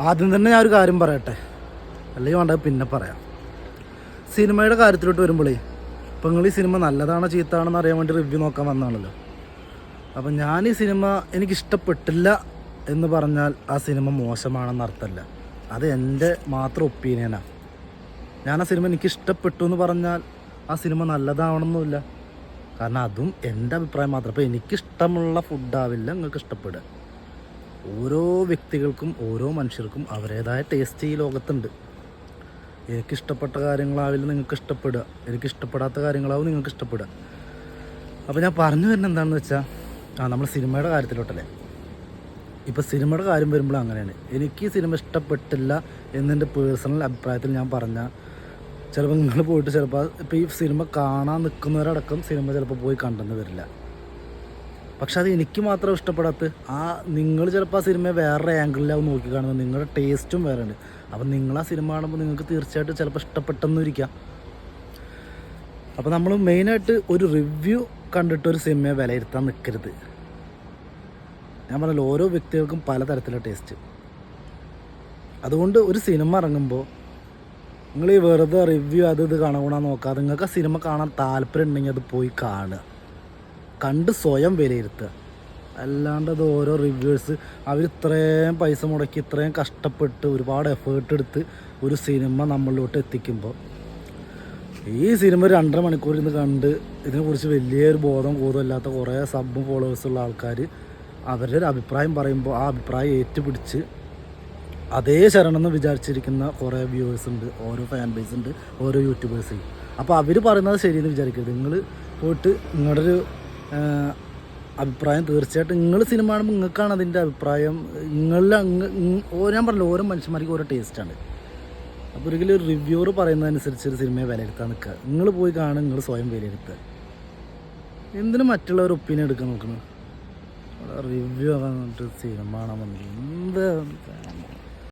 ആദ്യം തന്നെ ഞാൻ ഒരു കാര്യം പറയട്ടെ, അല്ലെങ്കിൽ വേണ്ടത് പിന്നെ പറയാം. സിനിമയുടെ കാര്യത്തിലോട്ട് വരുമ്പോഴേ, ഇപ്പം നിങ്ങൾ ഈ സിനിമ നല്ലതാണോ ചീത്തതാണെന്ന് അറിയാൻ വേണ്ടി റിവ്യൂ നോക്കാൻ വന്നതാണല്ലോ. അപ്പം ഞാൻ ഈ സിനിമ എനിക്കിഷ്ടപ്പെട്ടില്ല എന്ന് പറഞ്ഞാൽ ആ സിനിമ മോശമാണെന്ന് അർത്ഥമല്ല. അത് എൻ്റെ മാത്രം ഒപ്പീനിയനാണ്. ഞാൻ ആ സിനിമ എനിക്കിഷ്ടപ്പെട്ടു എന്ന് പറഞ്ഞാൽ ആ സിനിമ നല്ലതാവണമെന്നില്ല. കാരണം അതും എൻ്റെ അഭിപ്രായം മാത്രം. അപ്പോൾ എനിക്കിഷ്ടമുള്ള ഫുഡാവില്ല നിങ്ങൾക്ക് ഇഷ്ടപ്പെടുക. ഓരോ വ്യക്തികൾക്കും ഓരോ മനുഷ്യർക്കും അവരുടേതായ ടേസ്റ്റ് ഈ ലോകത്തുണ്ട്. എനിക്കിഷ്ടപ്പെട്ട കാര്യങ്ങളാവില്ല നിങ്ങൾക്ക് ഇഷ്ടപ്പെടുക, എനിക്കിഷ്ടപ്പെടാത്ത കാര്യങ്ങളാവും നിങ്ങൾക്ക് ഇഷ്ടപ്പെടുക. അപ്പോൾ ഞാൻ പറഞ്ഞു വരുന്നത് എന്താണെന്ന് വെച്ചാൽ, നമ്മൾ സിനിമയുടെ കാര്യത്തിലോട്ടല്ലേ. ഇപ്പോൾ സിനിമയുടെ കാര്യം വരുമ്പോൾ അങ്ങനെയാണ്. എനിക്ക് ഈ സിനിമ ഇഷ്ടപ്പെട്ടില്ല എന്നെൻ്റെ പേഴ്സണൽ അഭിപ്രായത്തിൽ ഞാൻ പറഞ്ഞാൽ ചിലപ്പോൾ നിങ്ങൾ പോയിട്ട് ചിലപ്പോൾ ഇപ്പോൾ ഈ സിനിമ കാണാൻ നിൽക്കുന്നവരടക്കം സിനിമ ചിലപ്പോൾ പോയി കണ്ടെന്ന് വരില്ല. പക്ഷെ അത് എനിക്ക് മാത്രം ഇഷ്ടപ്പെടാത്ത നിങ്ങൾ ചിലപ്പോൾ ആ സിനിമയെ വേറെ ആംഗിളിലാവും നോക്കി കാണുന്നത്. നിങ്ങളുടെ ടേസ്റ്റും വേറെ ഉണ്ട്. അപ്പം നിങ്ങൾ ആ സിനിമ കാണുമ്പോൾ നിങ്ങൾക്ക് തീർച്ചയായിട്ടും ചിലപ്പോൾ ഇഷ്ടപ്പെട്ടെന്നും ഇരിക്കാം. അപ്പോൾ നമ്മൾ മെയിനായിട്ട് ഒരു റിവ്യൂ കണ്ടിട്ട് ഒരു സിനിമയെ വിലയിരുത്താൻ നിൽക്കരുത്. ഞാൻ പറഞ്ഞല്ലോ, ഓരോ വ്യക്തികൾക്കും പലതരത്തിലുള്ള ടേസ്റ്റ്. അതുകൊണ്ട് ഒരു സിനിമ ഇറങ്ങുമ്പോൾ നിങ്ങൾ ഈ വെറുതെ റിവ്യൂ അത് ഇത് കാണാൻ നോക്കാതെ നിങ്ങൾക്ക് ആ സിനിമ കാണാൻ താല്പര്യം ഉണ്ടെങ്കിൽ അത് പോയി കാണുക, കണ്ട് സ്വയം വിലയിരുത്തുക. അല്ലാണ്ട് അത് ഓരോ റിവ്യൂവേഴ്സ് അവർ ഇത്രയും പൈസ മുടക്കി ഇത്രയും കഷ്ടപ്പെട്ട് ഒരുപാട് എഫേർട്ട് എടുത്ത് ഒരു സിനിമ നമ്മളിലോട്ട് എത്തിക്കുമ്പോൾ ഈ സിനിമ 2.5 മണിക്കൂർ ഇരുന്ന് കണ്ട് ഇതിനെക്കുറിച്ച് വലിയൊരു ബോധമില്ലാത്ത കുറേ സബും ഫോളോവേഴ്സുള്ള ആൾക്കാർ അവരുടെ ഒരു അഭിപ്രായം പറയുമ്പോൾ ആ അഭിപ്രായം ഏറ്റുപിടിച്ച് അതേ ശരണമെന്ന് വിചാരിച്ചിരിക്കുന്ന കുറേ വ്യൂവേഴ്സ് ഉണ്ട്, ഓരോ ഫാൻ ബേസ് ഉണ്ട്, ഓരോ യൂട്യൂബേഴ്സ്. അപ്പോൾ അവർ പറയുന്നത് ശരിയെന്ന് വിചാരിക്കരുത്. നിങ്ങൾ പോയിട്ട് നിങ്ങളുടെ ഒരു അഭിപ്രായം തീർച്ചയായിട്ടും നിങ്ങൾ സിനിമ കാണുമ്പോൾ നിങ്ങൾക്കാണ് അതിൻ്റെ അഭിപ്രായം. ഞാൻ പറഞ്ഞില്ല, ഓരോ മനുഷ്യന്മാർക്ക് ഓരോ ടേസ്റ്റാണ്. അപ്പോൾ ഒരിക്കലും ഒരു റിവ്യൂവർ പറയുന്നതനുസരിച്ച് ഒരു സിനിമയെ വിലയിരുത്താൻ നിൽക്കുക. നിങ്ങൾ പോയി കാണുക, നിങ്ങൾ സ്വയം വിലയിരുത്തുക. എന്തിനും മറ്റുള്ളവർ ഒപ്പീനിയൻ എടുക്കാൻ നോക്കണം. റിവ്യൂ ആകാൻ സിനിമ കാണാൻ വന്നില്ല. എന്താ